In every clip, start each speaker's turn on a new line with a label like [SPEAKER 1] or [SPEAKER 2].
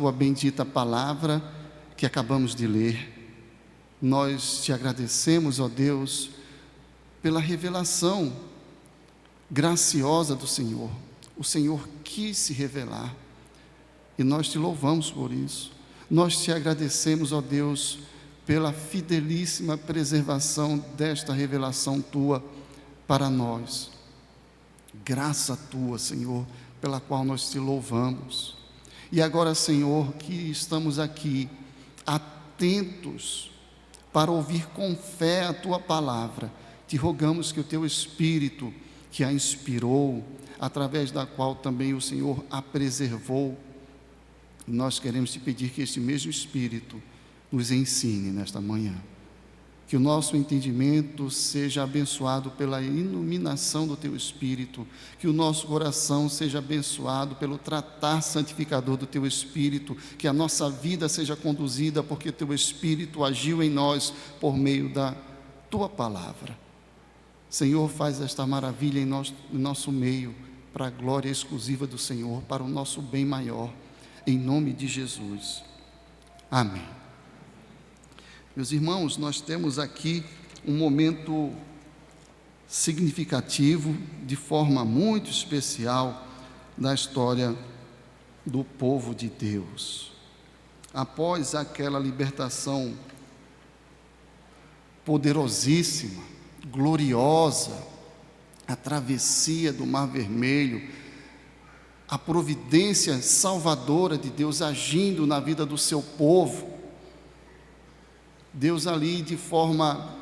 [SPEAKER 1] tua bendita palavra que acabamos de ler. Nós te agradecemos, ó Deus, pela revelação graciosa do Senhor. O Senhor quis se revelar e nós te louvamos por isso. Nós te agradecemos, ó Deus, pela fidelíssima preservação desta revelação tua para nós. Graça tua, Senhor, pela qual nós te louvamos. E agora, Senhor, que estamos aqui atentos para ouvir com fé a tua palavra, te rogamos que o teu Espírito, que a inspirou, através da qual também o Senhor a preservou, nós queremos te pedir que esse mesmo Espírito nos ensine nesta manhã, que o nosso entendimento seja abençoado pela iluminação do teu Espírito, que o nosso coração seja abençoado pelo tratar santificador do teu Espírito, que a nossa vida seja conduzida porque teu Espírito agiu em nós por meio da tua palavra. Senhor, faz esta maravilha em nosso meio, para a glória exclusiva do Senhor, para o nosso bem maior, em nome de Jesus. Amém. Meus irmãos, nós temos aqui um momento significativo, de forma muito especial, da história do povo de Deus. Após aquela libertação poderosíssima, gloriosa, a travessia do Mar Vermelho, a providência salvadora de Deus agindo na vida do seu povo, Deus ali de forma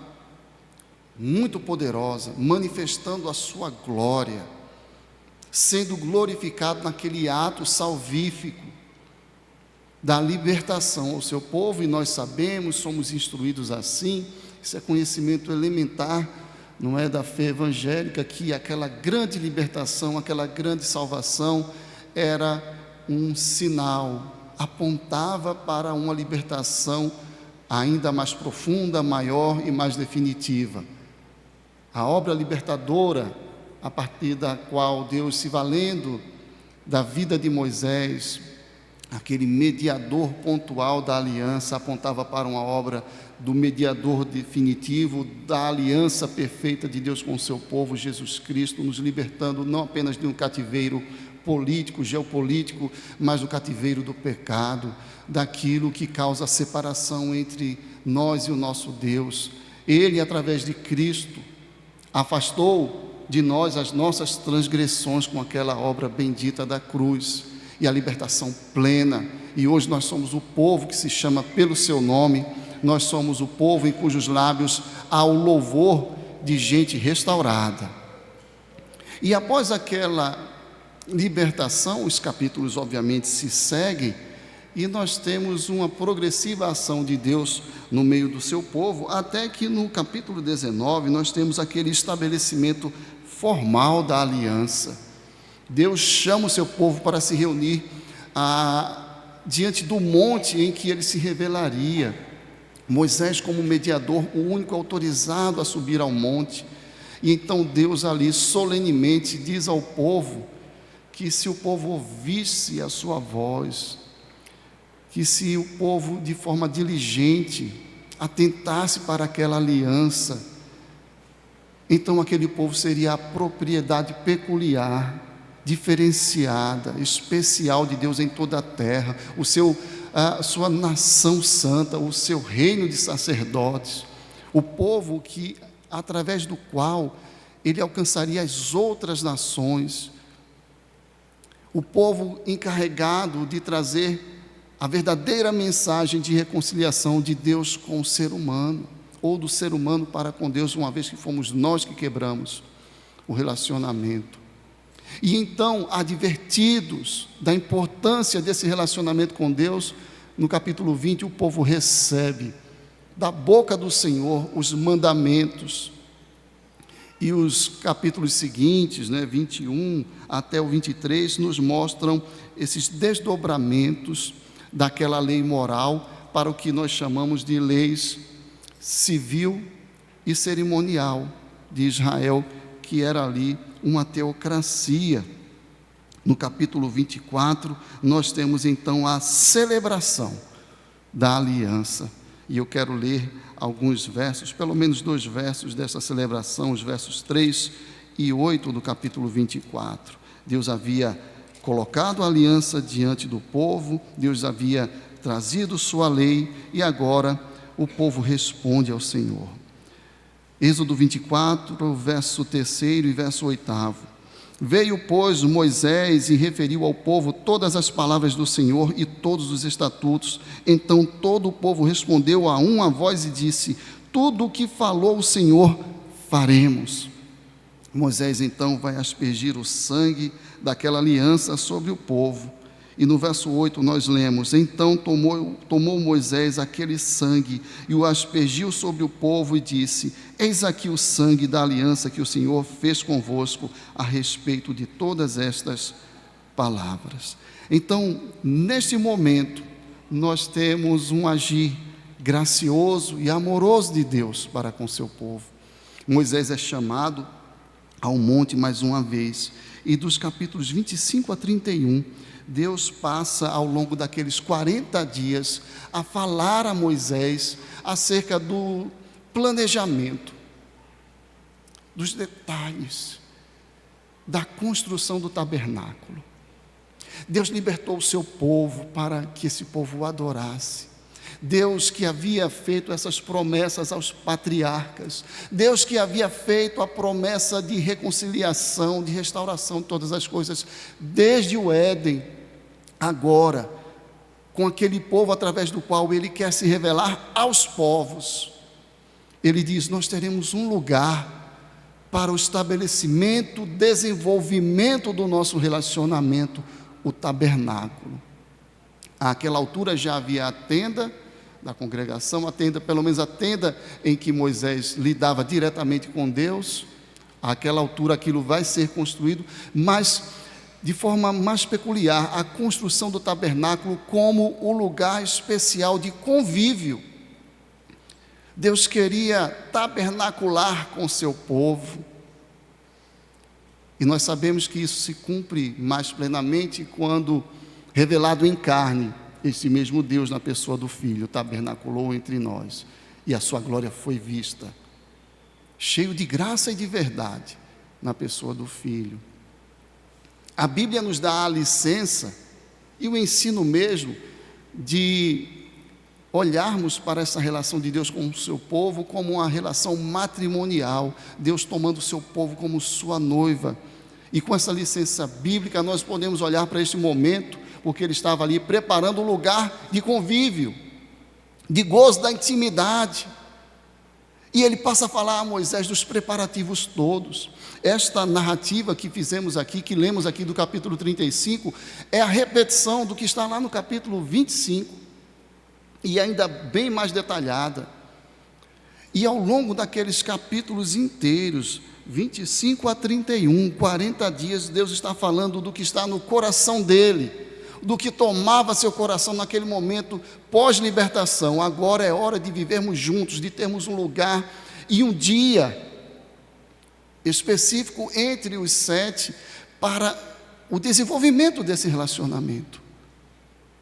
[SPEAKER 1] muito poderosa, manifestando a sua glória, sendo glorificado naquele ato salvífico da libertação ao seu povo. E nós sabemos, somos instruídos assim, isso é conhecimento elementar, não é, da fé evangélica, que aquela grande libertação, aquela grande salvação era um sinal, apontava para uma libertação ainda mais profunda, maior e mais definitiva. A obra libertadora, a partir da qual Deus, se valendo da vida de Moisés, aquele mediador pontual da aliança, apontava para uma obra do mediador definitivo, da aliança perfeita de Deus com o seu povo, Jesus Cristo, nos libertando não apenas de um cativeiro político, geopolítico, mas do cativeiro do pecado, daquilo que causa separação entre nós e o nosso Deus. Ele, através de Cristo, afastou de nós as nossas transgressões com aquela obra bendita da cruz, e a libertação plena. E hoje nós somos o povo que se chama pelo seu nome, nós somos o povo em cujos lábios há o louvor de gente restaurada. E após aquela libertação, os capítulos obviamente se seguem, e nós temos uma progressiva ação de Deus no meio do seu povo, até que no capítulo 19 nós temos aquele estabelecimento formal da aliança. Deus chama o seu povo para se reunir diante do monte em que ele se revelaria. Moisés, como mediador, o único autorizado a subir ao monte. E então Deus ali solenemente diz ao povo que se o povo ouvisse a sua voz, que se o povo de forma diligente atentasse para aquela aliança, então aquele povo seria a propriedade peculiar, diferenciada, especial de Deus em toda a terra, a sua nação santa, o seu reino de sacerdotes, o povo que, através do qual ele alcançaria as outras nações, o povo encarregado de trazer a verdadeira mensagem de reconciliação de Deus com o ser humano, ou do ser humano para com Deus, uma vez que fomos nós que quebramos o relacionamento. E então, advertidos da importância desse relacionamento com Deus, no capítulo 20, o povo recebe da boca do Senhor os mandamentos. E os capítulos seguintes, 21 até o 23, nos mostram esses desdobramentos daquela lei moral para o que nós chamamos de leis civil e cerimonial de Israel, que era ali uma teocracia. No capítulo 24, nós temos então a celebração da aliança. E eu quero ler alguns versos, pelo menos 2 versos dessa celebração, os versos 3 e 8 do capítulo 24. Deus havia colocado a aliança diante do povo, Deus havia trazido sua lei e agora o povo responde ao Senhor. Êxodo 24, verso 3º e verso 8º. Veio, pois, Moisés e referiu ao povo todas as palavras do Senhor e todos os estatutos. Então todo o povo respondeu a uma voz e disse: tudo o que falou o Senhor faremos. Moisés então vai aspergir o sangue daquela aliança sobre o povo. E no verso 8 nós lemos: então tomou Moisés aquele sangue e o aspergiu sobre o povo e disse: eis aqui o sangue da aliança que o Senhor fez convosco a respeito de todas estas palavras. Então, neste momento, nós temos um agir gracioso e amoroso de Deus para com seu povo. Moisés é chamado ao monte mais uma vez, e dos capítulos 25 a 31, Deus passa ao longo daqueles 40 dias a falar a Moisés acerca do planejamento, dos detalhes da construção do tabernáculo. Deus libertou o seu povo para que esse povo o adorasse. Deus que havia feito essas promessas aos patriarcas, Deus que havia feito a promessa de reconciliação, de restauração de todas as coisas, desde o Éden, agora, com aquele povo através do qual Ele quer se revelar aos povos. Ele diz: nós teremos um lugar para o estabelecimento, desenvolvimento do nosso relacionamento, o tabernáculo. Àquela altura já havia a tenda da congregação, a tenda, pelo menos a tenda em que Moisés lidava diretamente com Deus. Àquela altura aquilo vai ser construído, mas de forma mais peculiar, a construção do tabernáculo como o lugar especial de convívio. Deus queria tabernacular com seu povo, e nós sabemos que isso se cumpre mais plenamente quando, revelado em carne, esse mesmo Deus, na pessoa do Filho, tabernaculou entre nós, e a sua glória foi vista, cheio de graça e de verdade, na pessoa do Filho. A Bíblia nos dá a licença e o ensino mesmo de olharmos para essa relação de Deus com o seu povo como uma relação matrimonial, Deus tomando o seu povo como sua noiva. E com essa licença bíblica nós podemos olhar para este momento, porque Ele estava ali preparando um lugar de convívio, de gozo da intimidade. E Ele passa a falar a Moisés dos preparativos todos. Esta narrativa que fizemos aqui, que lemos aqui do capítulo 35, é a repetição do que está lá no capítulo 25, e ainda bem mais detalhada. E ao longo daqueles capítulos inteiros, 25 a 31, 40 dias, Deus está falando do que está no coração dele, do que tomava seu coração naquele momento pós-libertação. Agora é hora de vivermos juntos, de termos um lugar e um dia específico entre os 7 para o desenvolvimento desse relacionamento.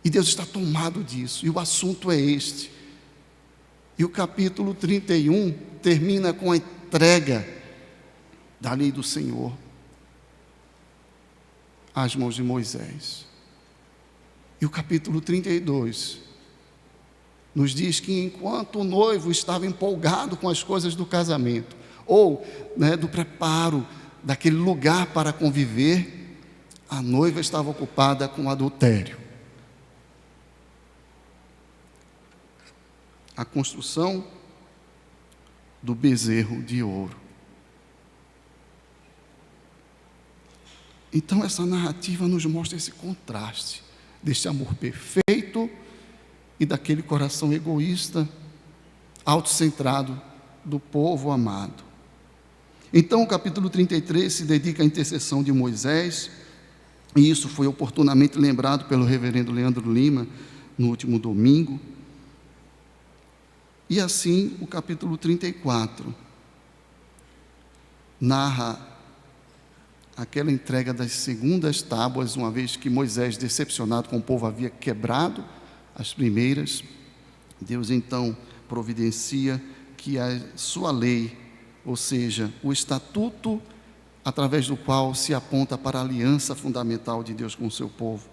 [SPEAKER 1] E Deus está tomado disso, e o assunto é este. E o capítulo 31 termina com a entrega da lei do Senhor às mãos de Moisés. E o capítulo 32 nos diz que enquanto o noivo estava empolgado com as coisas do casamento, ou do preparo daquele lugar para conviver, a noiva estava ocupada com o adultério. A construção do bezerro de ouro. Então essa narrativa nos mostra esse contraste desse amor perfeito e daquele coração egoísta, autocentrado do povo amado. Então o capítulo 33 se dedica à intercessão de Moisés, e isso foi oportunamente lembrado pelo reverendo Leandro Lima no último domingo. E assim o capítulo 34 narra aquela entrega das segundas tábuas, uma vez que Moisés, decepcionado com o povo, havia quebrado as primeiras. Deus então providencia que a sua lei, ou seja, o estatuto através do qual se aponta para a aliança fundamental de Deus com o seu povo,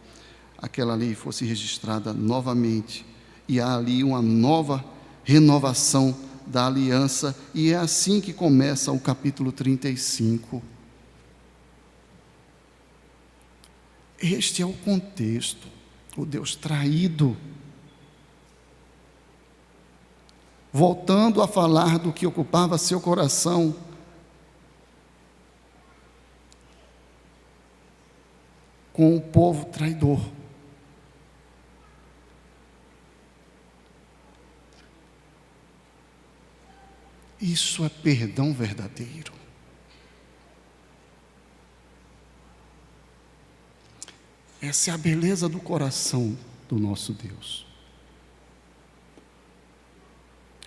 [SPEAKER 1] aquela lei fosse registrada novamente, e há ali uma nova renovação da aliança, e é assim que começa o capítulo 35. Este é o contexto, o Deus traído, voltando a falar do que ocupava seu coração, com o povo traidor. Isso é perdão verdadeiro. Essa é a beleza do coração do nosso Deus.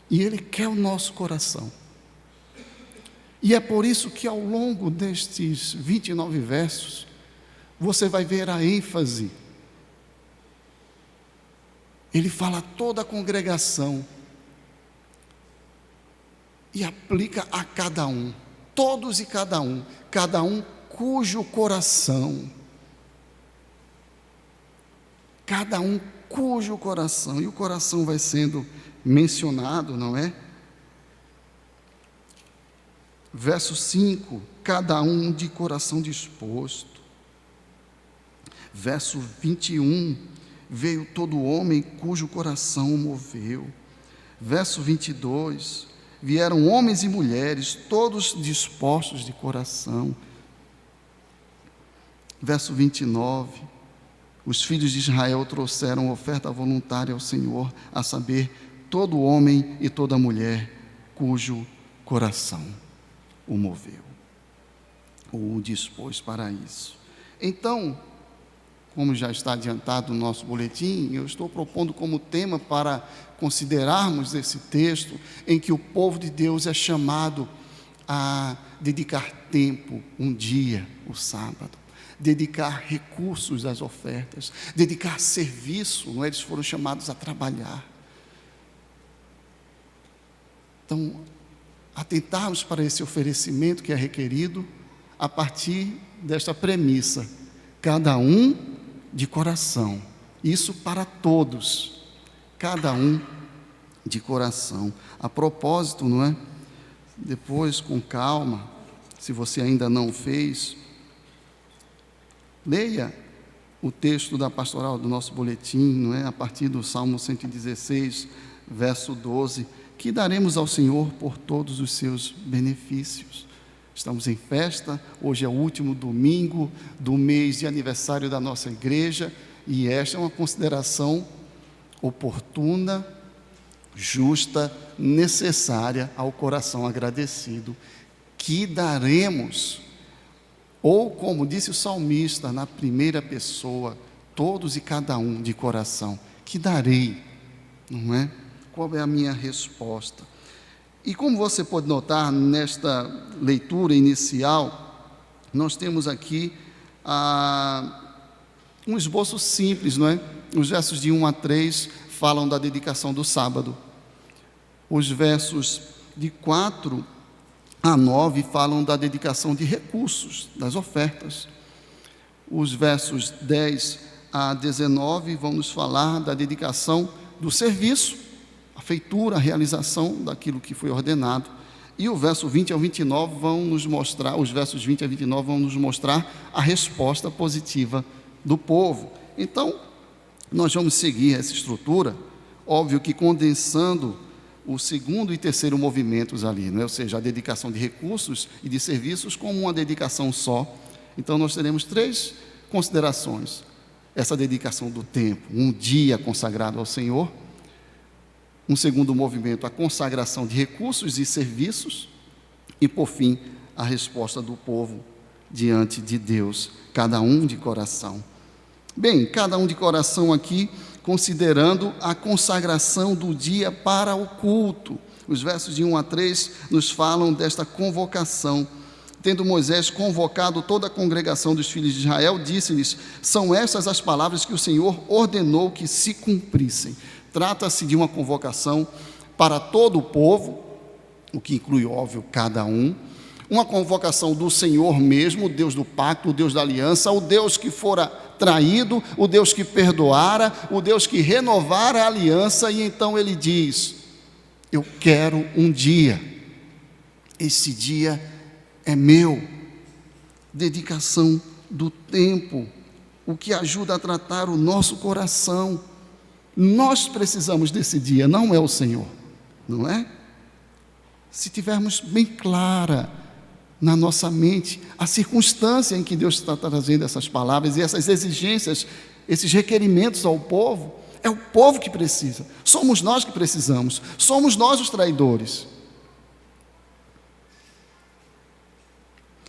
[SPEAKER 1] E Ele quer o nosso coração. E é por isso que ao longo destes 29 versos, você vai ver a ênfase. Ele fala a toda a congregação e aplica a cada um, todos e cada um cujo coração, e o coração vai sendo mencionado, não é? Verso 5, cada um de coração disposto. Verso 21, veio todo homem cujo coração o moveu. Verso 22, vieram homens e mulheres, todos dispostos de coração. Verso 29, os filhos de Israel trouxeram oferta voluntária ao Senhor, a saber, todo homem e toda mulher cujo coração o moveu, ou o dispôs para isso. Então, como já está adiantado no nosso boletim, eu estou propondo como tema para considerarmos esse texto, em que o povo de Deus é chamado a dedicar tempo, um dia, o sábado, dedicar recursos às ofertas, dedicar serviço, não é? Eles foram chamados a trabalhar. Então, atentarmos para esse oferecimento que é requerido a partir desta premissa: cada um de coração, isso para todos, cada um de coração. A propósito, não é? Depois, com calma, se você ainda não fez, leia o texto da pastoral do nosso boletim, não é? A partir do Salmo 116, verso 12, que daremos ao Senhor por todos os seus benefícios. Estamos em festa, hoje é o último domingo do mês de aniversário da nossa igreja, e esta é uma consideração oportuna, justa, necessária ao coração agradecido, que daremos, ou como disse o salmista na primeira pessoa, todos e cada um de coração, que darei, não é? Qual é a minha resposta? E como você pode notar nesta leitura inicial, nós temos aqui um esboço simples, não é? Os versos de 1 a 3 falam da dedicação do sábado. Os versos de 4 a 9 falam da dedicação de recursos, das ofertas. Os versos 10 a 19 vão nos falar da dedicação do serviço, a feitura, a realização daquilo que foi ordenado. E o verso 20 ao 29 vão nos mostrar, os versos 20 a 29 vão nos mostrar a resposta positiva do povo. Então, nós vamos seguir essa estrutura, óbvio que condensando o segundo e terceiro movimentos ali, não é? Ou seja, a dedicação de recursos e de serviços como uma dedicação só. Então, nós teremos 3 considerações: essa dedicação do tempo, um dia consagrado ao Senhor; um segundo movimento, a consagração de recursos e serviços; e, por fim, a resposta do povo diante de Deus, cada um de coração. Bem, cada um de coração aqui, considerando a consagração do dia para o culto. Os versos de 1 a 3 nos falam desta convocação Tendo Moisés convocado toda a congregação dos filhos de Israel, disse-lhes: são estas as palavras que o Senhor ordenou que se cumprissem. Trata-se de uma convocação para todo o povo, o que inclui, óbvio, cada um. Uma convocação do Senhor mesmo, o Deus do pacto, o Deus da aliança, o Deus que fora traído, o Deus que perdoara, o Deus que renovara a aliança. E então ele diz: eu quero um dia, esse dia é meu. Dedicação do tempo, o que ajuda a tratar o nosso coração. Nós precisamos desse dia, não é o Senhor, não é? Se tivermos bem clara na nossa mente a circunstância em que Deus está trazendo essas palavras e essas exigências, esses requerimentos ao povo, é o povo que precisa, somos nós que precisamos, somos nós os traidores.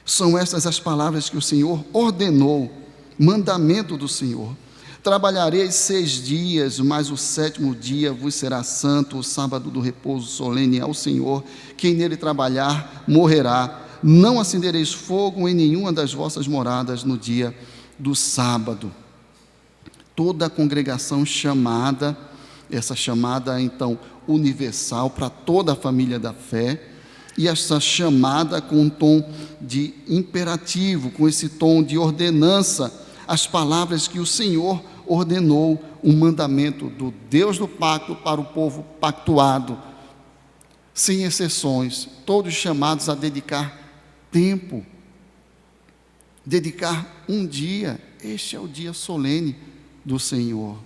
[SPEAKER 1] São estas as palavras que o Senhor ordenou, mandamento do Senhor. Trabalhareis 6 dias, mas o 7º dia vos será santo, o sábado do repouso solene ao Senhor. Quem nele trabalhar, morrerá. Não acendereis fogo em nenhuma das vossas moradas no dia do sábado. Toda a congregação chamada, essa chamada então universal para toda a família da fé, e essa chamada com um tom de imperativo, com esse tom de ordenança, as palavras que o Senhor ordenou, um mandamento do Deus do pacto para o povo pactuado, sem exceções, todos chamados a dedicar tempo, dedicar um dia. Este é o dia solene do Senhor,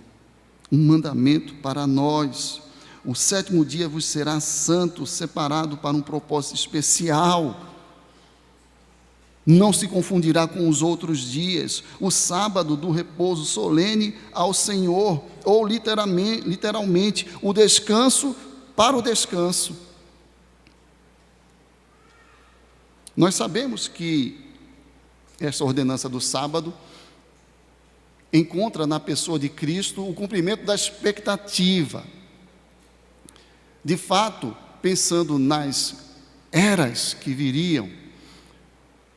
[SPEAKER 1] um mandamento para nós. O 7º dia vos será santo, separado para um propósito especial. Não se confundirá com os outros dias. O sábado do repouso solene ao Senhor, ou literalmente, o descanso para o descanso. Nós sabemos que essa ordenança do sábado encontra na pessoa de Cristo o cumprimento da expectativa. De fato, pensando nas eras que viriam,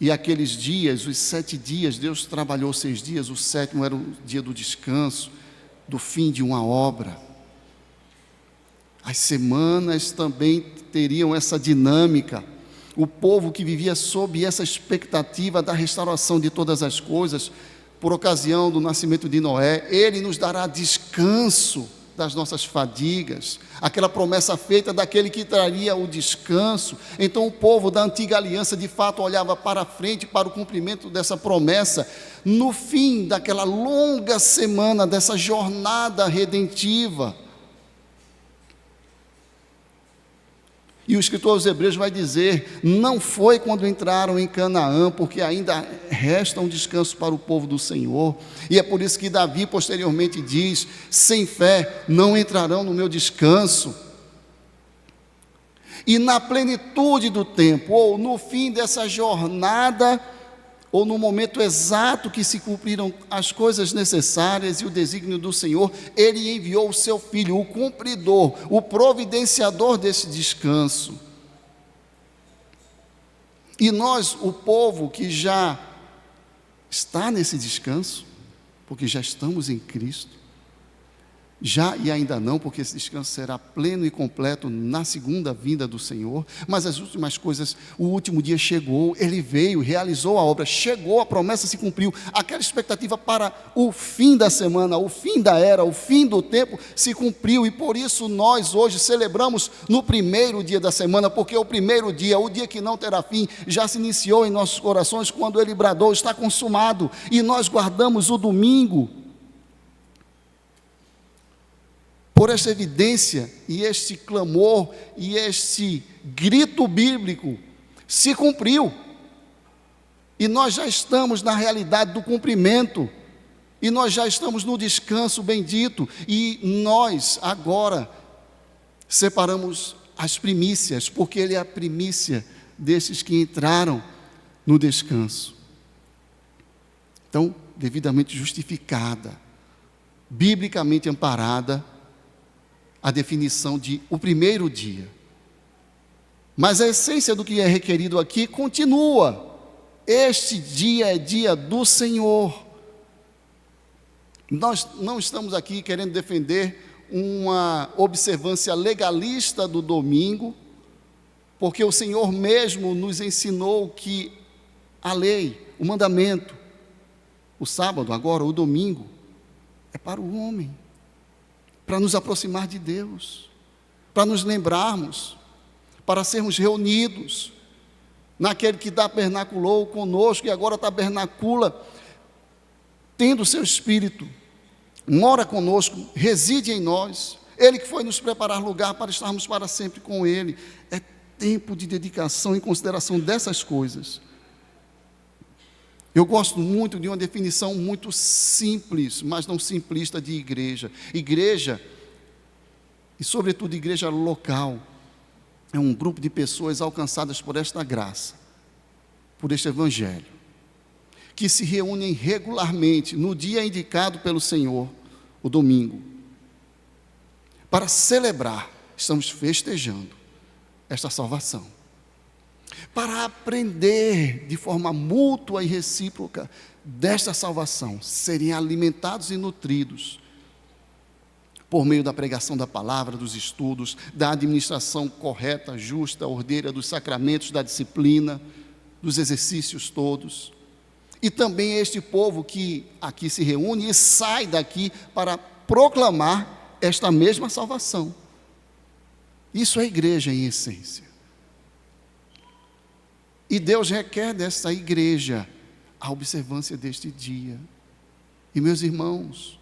[SPEAKER 1] e aqueles dias, os 7 dias, Deus trabalhou 6 dias, o 7º era o dia do descanso, do fim de uma obra. As semanas também teriam essa dinâmica. O povo que vivia sob essa expectativa da restauração de todas as coisas, por ocasião do nascimento de Noé, Ele nos dará descanso das nossas fadigas, aquela promessa feita daquele que traria o descanso. Então o povo da antiga aliança de fato olhava para frente, para o cumprimento dessa promessa, no fim daquela longa semana, dessa jornada redentiva. E o escritor aos Hebreus vai dizer: não foi quando entraram em Canaã, porque ainda resta um descanso para o povo do Senhor. E é por isso que Davi posteriormente diz: sem fé não entrarão no meu descanso. E na plenitude do tempo, ou no fim dessa jornada, ou no momento exato que se cumpriram as coisas necessárias e o desígnio do Senhor, Ele enviou o seu Filho, o cumpridor, o providenciador desse descanso. E nós, o povo que já está nesse descanso, porque já estamos em Cristo, já e ainda não, porque esse descanso será pleno e completo na segunda vinda do Senhor. Mas as últimas coisas, o último dia chegou, Ele veio, realizou a obra, chegou, a promessa se cumpriu, aquela expectativa para o fim da semana, o fim da era, o fim do tempo se cumpriu. E por isso nós hoje celebramos no primeiro dia da semana, porque o primeiro dia, o dia que não terá fim, já se iniciou em nossos corações quando Ele bradou: está consumado. E nós guardamos o domingo por esta evidência, e este clamor, e este grito bíblico se cumpriu, e nós já estamos na realidade do cumprimento, e nós já estamos no descanso bendito, e nós agora separamos as primícias, porque Ele é a primícia desses que entraram no descanso. Então, devidamente justificada, biblicamente amparada, a definição de o primeiro dia. Mas a essência do que é requerido aqui continua. Este dia é dia do Senhor. Nós não estamos aqui querendo defender uma observância legalista do domingo, porque o Senhor mesmo nos ensinou que a lei, o mandamento, o sábado, agora o domingo, é para o homem, para nos aproximar de Deus, para nos lembrarmos, para sermos reunidos naquele que tabernaculou conosco e agora tabernacula, tendo o seu Espírito, mora conosco, reside em nós, Ele que foi nos preparar lugar para estarmos para sempre com Ele. É tempo de dedicação em consideração dessas coisas. Eu gosto muito de uma definição muito simples, mas não simplista, de igreja. Igreja, e sobretudo igreja local, é um grupo de pessoas alcançadas por esta graça, por este evangelho, que se reúnem regularmente no dia indicado pelo Senhor, o domingo, para celebrar, estamos festejando esta salvação, para aprender de forma mútua e recíproca desta salvação, serem alimentados e nutridos por meio da pregação da palavra, dos estudos, da administração correta, justa, ordeira dos sacramentos, da disciplina, dos exercícios todos. E também este povo que aqui se reúne e sai daqui para proclamar esta mesma salvação. Isso é igreja em essência. E Deus requer dessa igreja a observância deste dia. E meus irmãos,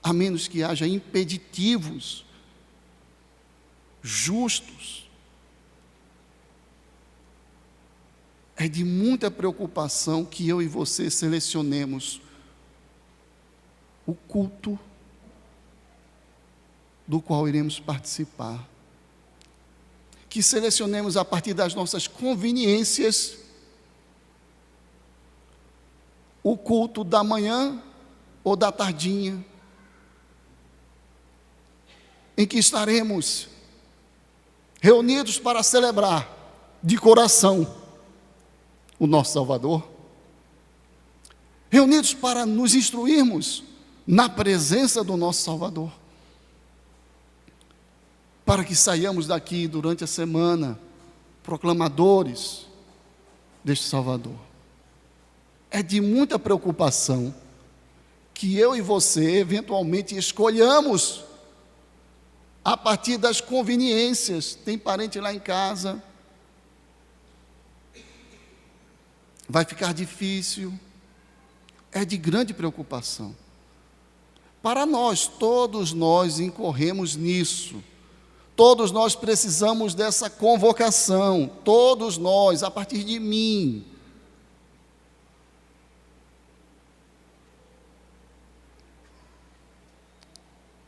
[SPEAKER 1] a menos que haja impeditivos justos, é de muita preocupação que eu e você selecionemos o culto do qual iremos participar, que selecionemos a partir das nossas conveniências o culto da manhã ou da tardinha, em que estaremos reunidos para celebrar de coração o nosso Salvador, reunidos para nos instruirmos na presença do nosso Salvador, para que saiamos daqui durante a semana proclamadores deste Salvador. É de muita preocupação que eu e você eventualmente escolhamos a partir das conveniências. Tem parente lá em casa, vai ficar difícil. É de grande preocupação. Para nós, todos nós incorremos nisso. Todos nós precisamos dessa convocação. Todos nós, a partir de mim.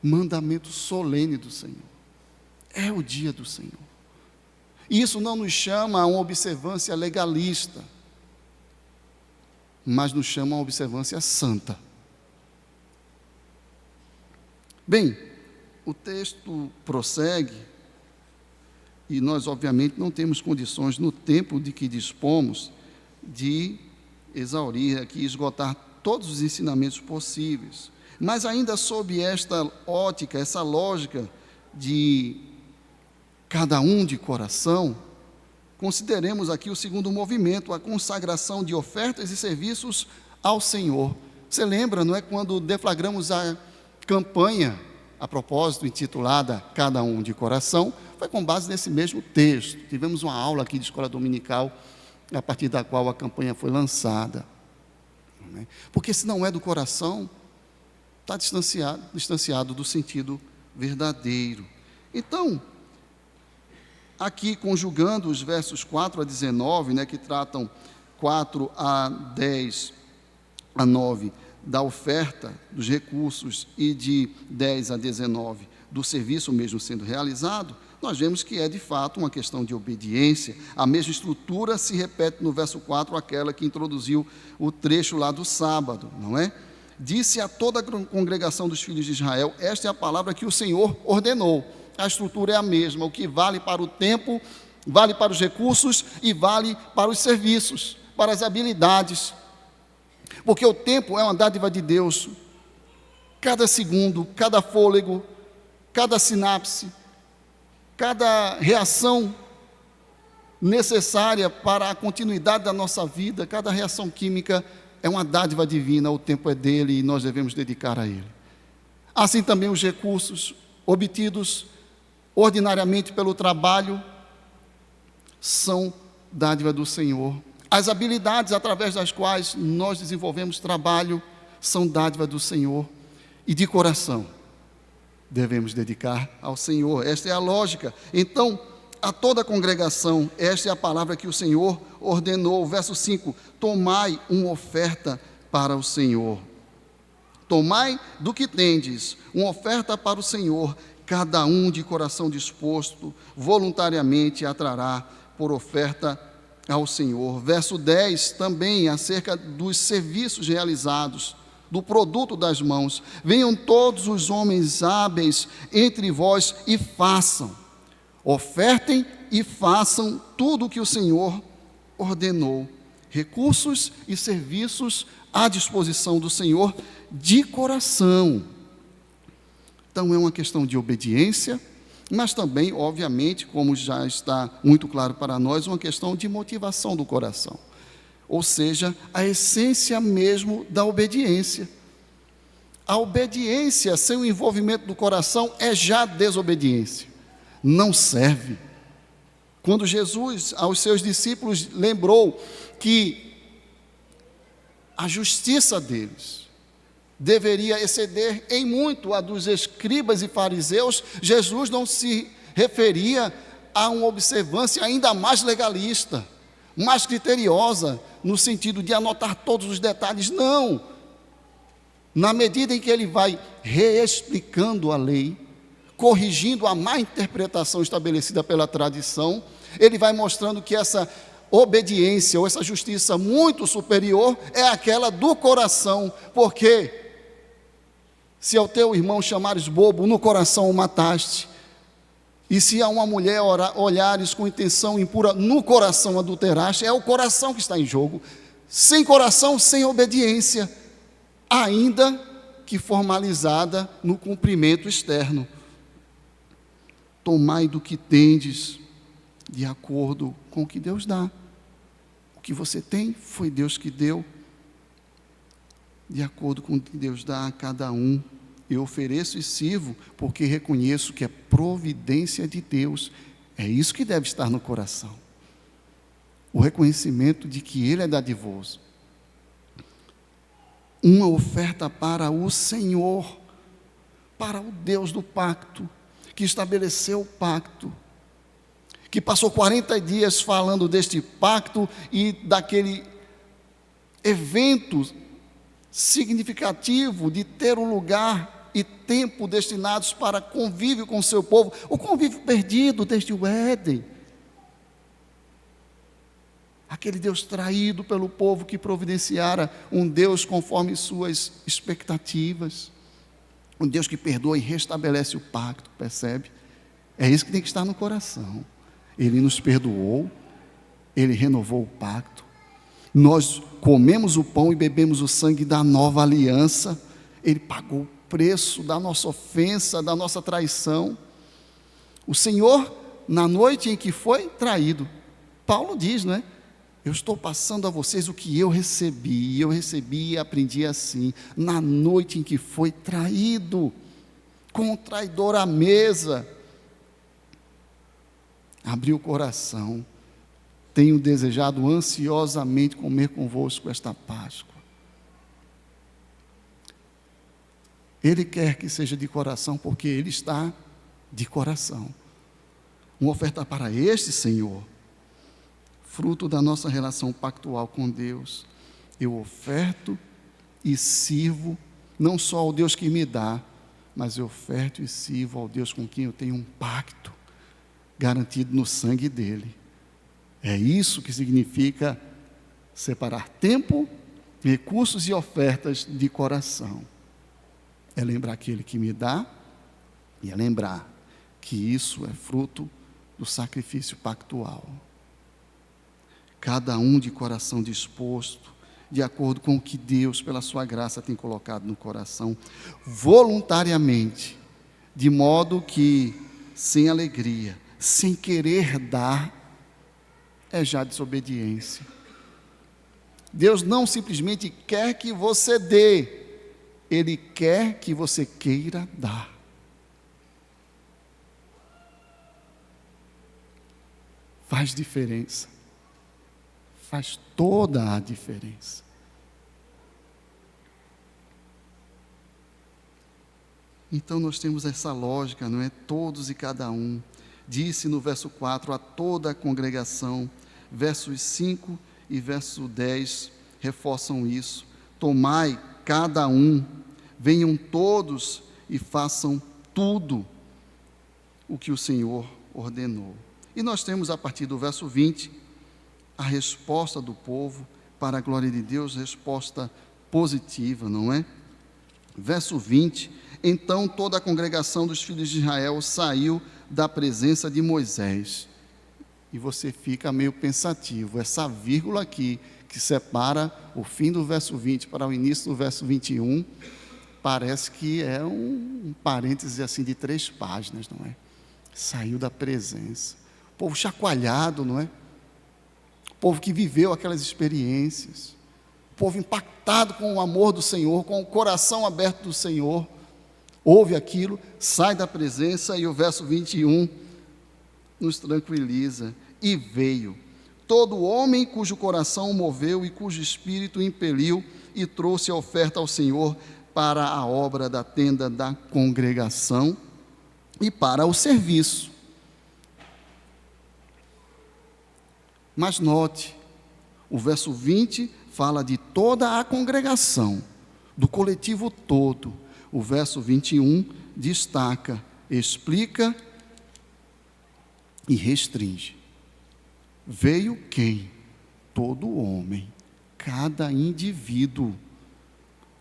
[SPEAKER 1] Mandamento solene do Senhor. É o dia do Senhor. Isso não nos chama a uma observância legalista, mas nos chama a uma observância santa. Bem, o texto prossegue, e nós obviamente não temos condições no tempo de que dispomos de exaurir aqui, esgotar todos os ensinamentos possíveis. Mas ainda sob esta ótica, essa lógica de cada um de coração, consideremos aqui o segundo movimento, a consagração de ofertas e serviços ao Senhor. Você lembra, não é, quando deflagramos a campanha, a propósito, intitulada Cada Um de Coração, foi com base nesse mesmo texto. Tivemos uma aula aqui de escola dominical, a partir da qual a campanha foi lançada. Porque se não é do coração, está distanciado do sentido verdadeiro. Então, aqui conjugando os versos 4 a 19, que tratam 4 a 10 a 9, da oferta dos recursos, e de 10 a 19, do serviço mesmo sendo realizado, nós vemos que é de fato uma questão de obediência. A mesma estrutura se repete no verso 4, aquela que introduziu o trecho lá do sábado, não é? Disse a toda a congregação dos filhos de Israel, esta é a palavra que o Senhor ordenou. A estrutura é a mesma, o que vale para o tempo, vale para os recursos e vale para os serviços. para as habilidades, porque o tempo é uma dádiva de Deus. Cada segundo, cada fôlego, cada sinapse, cada reação necessária para a continuidade da nossa vida, cada reação química é uma dádiva divina, o tempo é dele e nós devemos dedicar a ele. Assim também os recursos obtidos ordinariamente pelo trabalho são dádiva do Senhor. As habilidades através das quais nós desenvolvemos trabalho são dádiva do Senhor. E de coração devemos dedicar ao Senhor. Esta é a lógica. Então, a toda a congregação, esta é a palavra que o Senhor ordenou. Verso 5: tomai uma oferta para o Senhor. Tomai do que tendes, uma oferta para o Senhor, cada um de coração disposto, voluntariamente a trará por oferta ao Senhor. Verso 10, também acerca dos serviços realizados, do produto das mãos. Venham todos os homens hábeis entre vós e façam. Ofertem e façam tudo o que o Senhor ordenou. Recursos e serviços à disposição do Senhor de coração. Então é uma questão de obediência, mas também, obviamente, como já está muito claro para nós, uma questão de motivação do coração. Ou seja, a essência mesmo da obediência. A obediência sem o envolvimento do coração é já desobediência. Não serve. Quando Jesus aos seus discípulos lembrou que a justiça deles deveria exceder em muito a dos escribas e fariseus, Jesus não se referia a uma observância ainda mais legalista, mais criteriosa, no sentido de anotar todos os detalhes. Não. Na medida em que ele vai reexplicando a lei, corrigindo a má interpretação estabelecida pela tradição, ele vai mostrando que essa obediência ou essa justiça muito superior é aquela do coração, porque se ao teu irmão chamares bobo, no coração o mataste, e se a uma mulher olhares com intenção impura, no coração adulteraste. É o coração que está em jogo. Sem coração, sem obediência, ainda que formalizada no cumprimento externo. Tomai do que tendes, de acordo com o que Deus dá. O que você tem, foi Deus que deu. De acordo com o que Deus dá a cada um. Eu ofereço e sirvo, porque reconheço que é providência de Deus. É isso que deve estar no coração. O reconhecimento de que Ele é dadivoso. Uma oferta para o Senhor, para o Deus do pacto, que estabeleceu o pacto, que passou 40 dias falando deste pacto e daquele evento significativo de ter um lugar e tempo destinados para convívio com o seu povo, o convívio perdido desde o Éden. Aquele Deus traído pelo povo que providenciara um Deus conforme suas expectativas, um Deus que perdoa e restabelece o pacto, percebe? É isso que tem que estar no coração. Ele nos perdoou, Ele renovou o pacto, nós comemos o pão e bebemos o sangue da nova aliança, Ele pagou o preço da nossa ofensa, da nossa traição. O Senhor, na noite em que foi traído, Paulo diz, não é? Eu estou passando a vocês o que eu recebi e aprendi assim, na noite em que foi traído, com o traidor à mesa, abriu o coração, tenho desejado ansiosamente comer convosco esta Páscoa. Ele quer que seja de coração, porque Ele está de coração. Uma oferta para este Senhor, fruto da nossa relação pactual com Deus. Eu oferto e sirvo, não só ao Deus que me dá, mas eu oferto e sirvo ao Deus com quem eu tenho um pacto, garantido no sangue dEle. É isso que significa separar tempo, recursos e ofertas de coração. É lembrar aquele que me dá, e é lembrar que isso é fruto do sacrifício pactual. cada um de coração disposto, de acordo com o que Deus, pela sua graça, tem colocado no coração, voluntariamente, de modo que, sem alegria, sem querer dar, é já desobediência. Deus não simplesmente quer que você dê, Ele quer que você queira dar. Faz diferença. Faz toda a diferença. Então nós temos essa lógica, não é? Todos e cada um. Disse no verso 4 a toda a congregação, versos 5 e verso 10 reforçam isso. Tomai cada um, venham todos e façam tudo o que o Senhor ordenou. E nós temos a partir do verso 20, a resposta do povo, para a glória de Deus, resposta positiva, não é? Verso 20, então toda a congregação dos filhos de Israel saiu da presença de Moisés. E você fica meio pensativo, essa vírgula aqui, que separa o fim do verso 20 para o início do verso 21, parece que é um parêntese assim de 3 páginas, não é? Saiu da presença. O povo chacoalhado, não é? O povo que viveu aquelas experiências. O povo impactado com o amor do Senhor, com o coração aberto do Senhor. Ouve aquilo, sai da presença, e o verso 21 nos tranquiliza. E veio todo homem cujo coração o moveu e cujo espírito o impeliu e trouxe a oferta ao Senhor para a obra da tenda da congregação e para o serviço. Mas note, o verso 20 fala de toda a congregação, do coletivo todo. O verso 21 destaca, explica e restringe. Veio quem? Todo homem, cada indivíduo,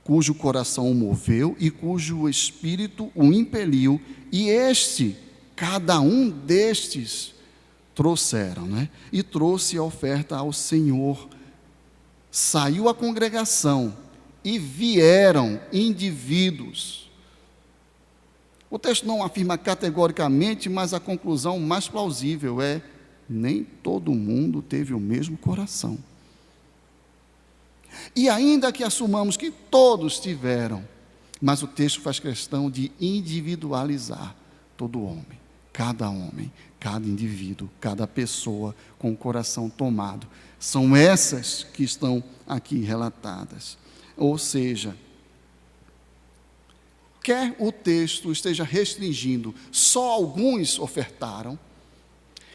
[SPEAKER 1] cujo coração o moveu e cujo espírito o impeliu, e cada um destes, trouxeram, né? E trouxe a oferta ao Senhor. Saiu a congregação e vieram indivíduos. O texto não afirma categoricamente, mas a conclusão mais plausível é: nem todo mundo teve o mesmo coração. E ainda que assumamos que todos tiveram, mas o texto faz questão de individualizar todo homem, cada indivíduo, cada pessoa com o coração tomado. São essas que estão aqui relatadas. Ou seja, quer o texto esteja restringindo, só alguns ofertaram,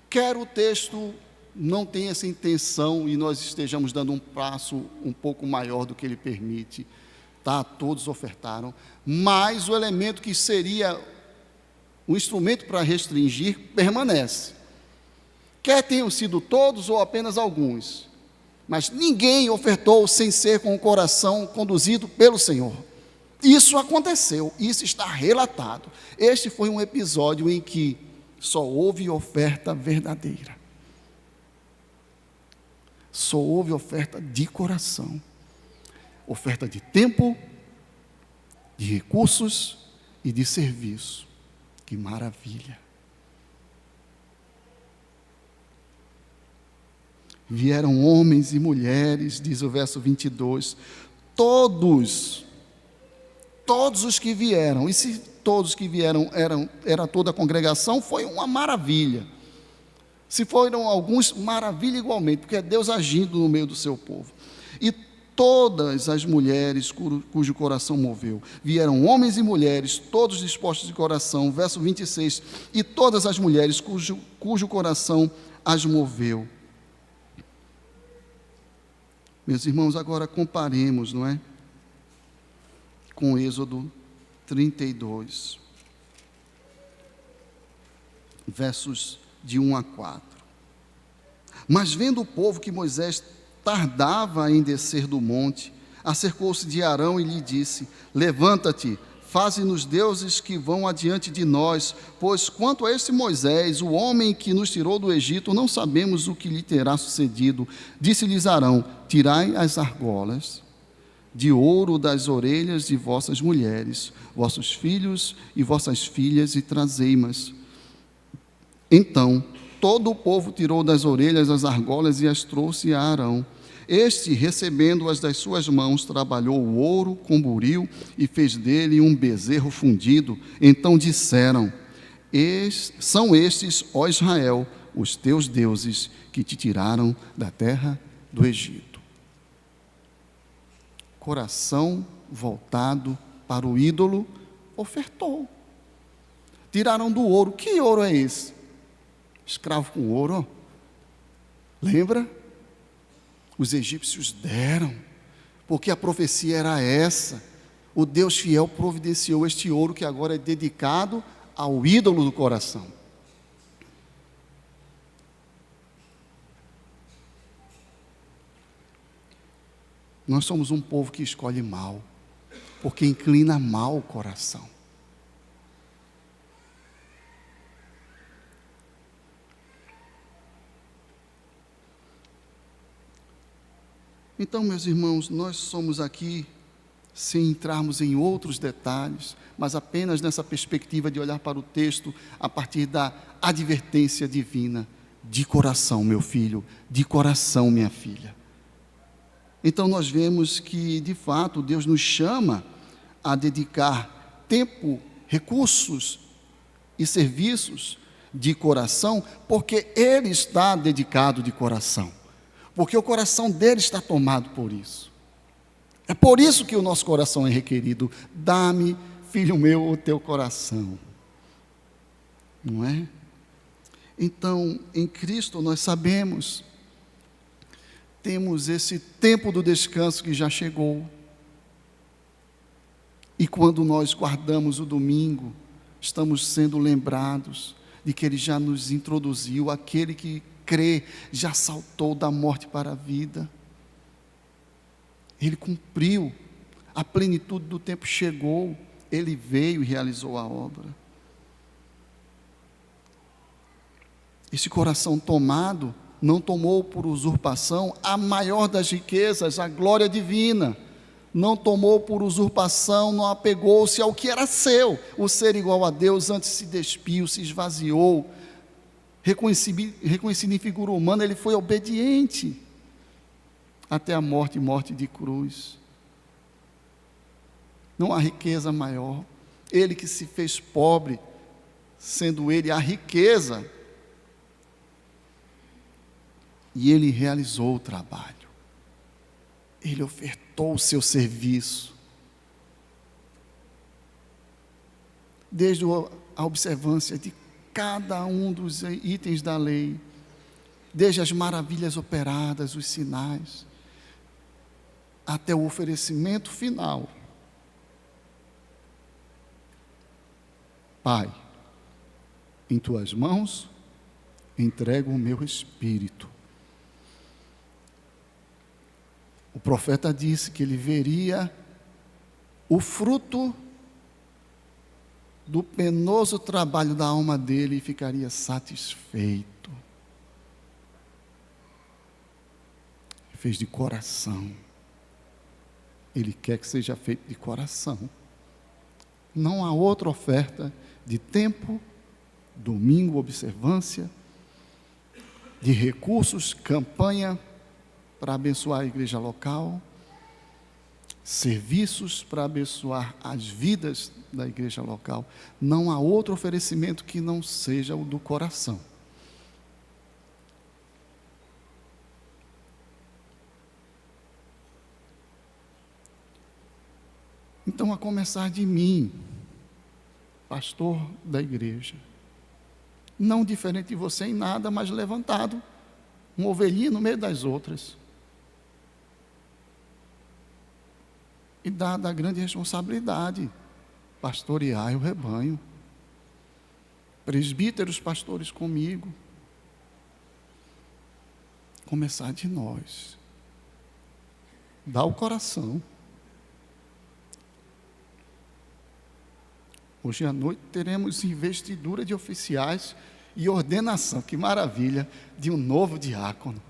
[SPEAKER 1] quer o texto não tenha essa intenção e nós estejamos dando um passo um pouco maior do que ele permite, tá? Todos ofertaram, mas o elemento que seria o instrumento para restringir permanece. Quer tenham sido todos ou apenas alguns, mas ninguém ofertou sem ser com o coração conduzido pelo Senhor. Isso aconteceu, isso está relatado. Este foi um episódio em que só houve oferta verdadeira. Só houve oferta de coração. Oferta de tempo, de recursos e de serviço. Que maravilha! Vieram homens e mulheres, diz o verso 22, todos os que vieram, e se todos que vieram era toda a congregação, foi uma maravilha. Se foram alguns, maravilha igualmente, porque é Deus agindo no meio do seu povo. E todas as mulheres cujo coração moveu, vieram homens e mulheres, todos dispostos de coração, verso 26, e todas as mulheres cujo coração as moveu. Meus irmãos, agora comparemos, não é? Com Êxodo 32, versos de 1 a 4. Mas vendo o povo que Moisés tardava em descer do monte, acercou-se de Arão e lhe disse: levanta-te, faze-nos deuses que vão adiante de nós, pois quanto a esse Moisés, o homem que nos tirou do Egito, não sabemos o que lhe terá sucedido. Disse-lhes Arão: tirai as argolas de ouro das orelhas de vossas mulheres, vossos filhos e vossas filhas, e trazei-mas. Então todo o povo tirou das orelhas as argolas e as trouxe a Arão. Este, recebendo-as das suas mãos, trabalhou o ouro com buril e fez dele um bezerro fundido. Então disseram: são estes, ó Israel, os teus deuses que te tiraram da terra do Egito. Coração voltado para o ídolo, ofertou. Tiraram do ouro. Que ouro é esse? Escravo com ouro. Lembra? Os egípcios deram, porque a profecia era essa. O Deus fiel providenciou este ouro que agora é dedicado ao ídolo do coração. Nós somos um povo que escolhe mal, porque inclina mal o coração. Então, meus irmãos, nós somos aqui, sem entrarmos em outros detalhes, mas apenas nessa perspectiva de olhar para o texto a partir da advertência divina. De coração, meu filho, de coração, minha filha. Então nós vemos que, de fato, Deus nos chama a dedicar tempo, recursos e serviços de coração, porque Ele está dedicado de coração, porque o coração dele está tomado por isso. É por isso que o nosso coração é requerido. Dá-me, filho meu, o teu coração. Não é? Então, em Cristo nós sabemos, temos esse tempo do descanso que já chegou. E quando nós guardamos o domingo, estamos sendo lembrados de que Ele já nos introduziu, aquele que crê já saltou da morte para a vida. Ele cumpriu, a plenitude do tempo chegou, Ele veio e realizou a obra. Esse coração tomado, não tomou por usurpação a maior das riquezas, a glória divina. Não tomou por usurpação, não apegou-se ao que era seu, o ser igual a Deus. Antes se despiu, se esvaziou, reconhecido em figura humana, ele foi obediente até a morte, morte de cruz. Não há riqueza maior. Ele que se fez pobre, sendo ele a riqueza, e ele realizou o trabalho. Ele ofertou o seu serviço. Desde a observância de cada um dos itens da lei, desde as maravilhas operadas, os sinais, até o oferecimento final. Pai, em tuas mãos entrego o meu espírito. O profeta disse que ele veria o fruto do penoso trabalho da alma dele e ficaria satisfeito. Fez de coração. Ele quer que seja feito de coração. Não há outra oferta de tempo, domingo, observância, de recursos, campanha para abençoar a igreja local, serviços para abençoar as vidas da igreja local. Não há outro oferecimento que não seja o do coração. Então, a começar de mim, pastor da igreja, não diferente de você em nada, mas levantado, uma ovelhinha no meio das outras. E dada a grande responsabilidade, pastorear o rebanho. Presbíteros, pastores comigo. Começar de nós. Dá o coração. Hoje à noite teremos investidura de oficiais e ordenação, que maravilha, de um novo diácono.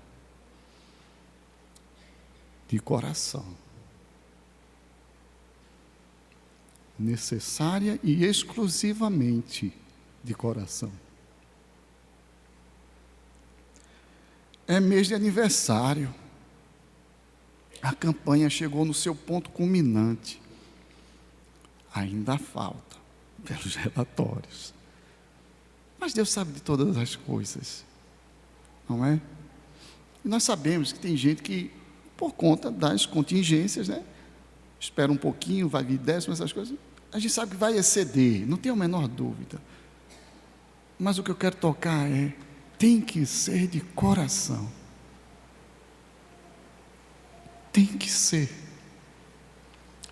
[SPEAKER 1] De coração. Necessária e exclusivamente de coração. É mês de aniversário. A campanha chegou no seu ponto culminante. Ainda falta, pelos relatórios. Mas Deus sabe de todas as coisas, não é? E nós sabemos que tem gente que, por conta das contingências, né, espera um pouquinho, vai vir décimo, essas coisas, a gente sabe que vai exceder, não tem a menor dúvida. Mas o que eu quero tocar tem que ser de coração. Tem que ser.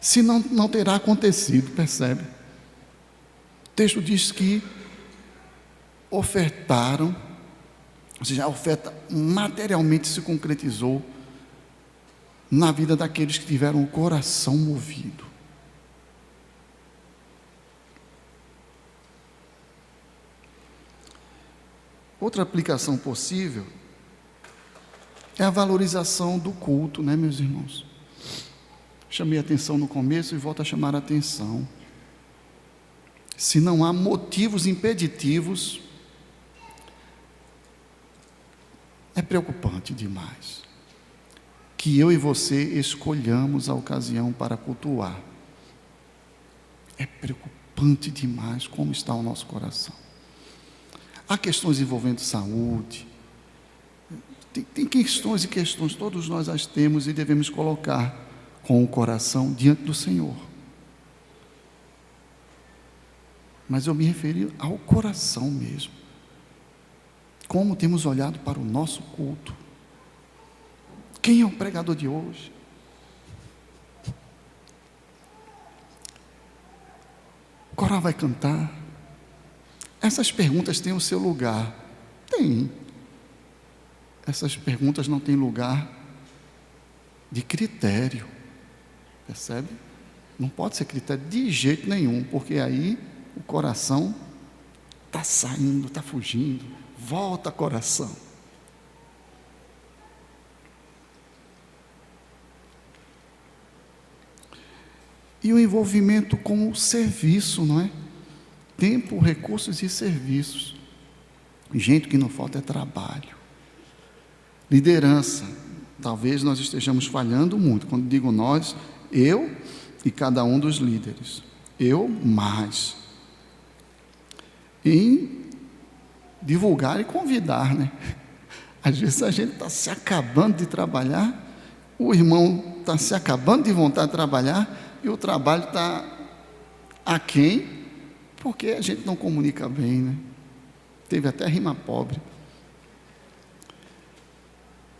[SPEAKER 1] Senão não terá acontecido, percebe? O texto diz que ofertaram, ou seja, a oferta materialmente se concretizou na vida daqueles que tiveram o coração movido. Outra aplicação possível é a valorização do culto, né, meus irmãos? Chamei a atenção no começo e volto a chamar a atenção. Se não há motivos impeditivos, é preocupante demais que eu e você escolhamos a ocasião para cultuar. É preocupante demais como está o nosso coração. Há questões envolvendo saúde, tem questões e questões, todos nós as temos e devemos colocar com o coração diante do Senhor. Mas eu me referi ao coração mesmo. Como temos olhado para o nosso culto? Quem é o pregador de hoje? O coral vai cantar? Essas perguntas têm o seu lugar? Tem. Essas perguntas não têm lugar de critério. Percebe? Não pode ser critério de jeito nenhum, porque aí o coração está saindo, está fugindo. Volta, coração. E o envolvimento com o serviço, não é? Tempo, recursos e serviços. Gente, que não falta é trabalho. Liderança. Talvez nós estejamos falhando muito. Quando digo nós, eu e cada um dos líderes. Eu mais. Em divulgar e convidar, né? Às vezes a gente está se acabando de trabalhar, o irmão está se acabando de vontade de trabalhar e o trabalho está aquém, porque a gente não comunica bem, né? Teve até rima pobre.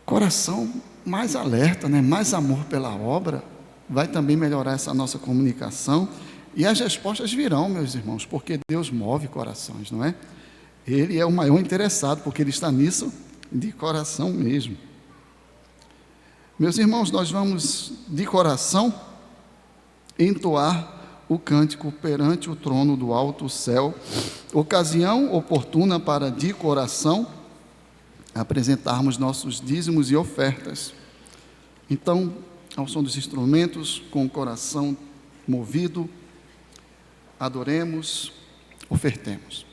[SPEAKER 1] Coração mais alerta, né? Mais amor pela obra, vai também melhorar essa nossa comunicação, e as respostas virão, meus irmãos, porque Deus move corações, não é? Ele é o maior interessado, porque Ele está nisso de coração mesmo. Meus irmãos, nós vamos de coração entoar o cântico perante o trono do alto céu, ocasião oportuna para de coração apresentarmos nossos dízimos e ofertas. Então, ao som dos instrumentos, com o coração movido, adoremos, ofertemos.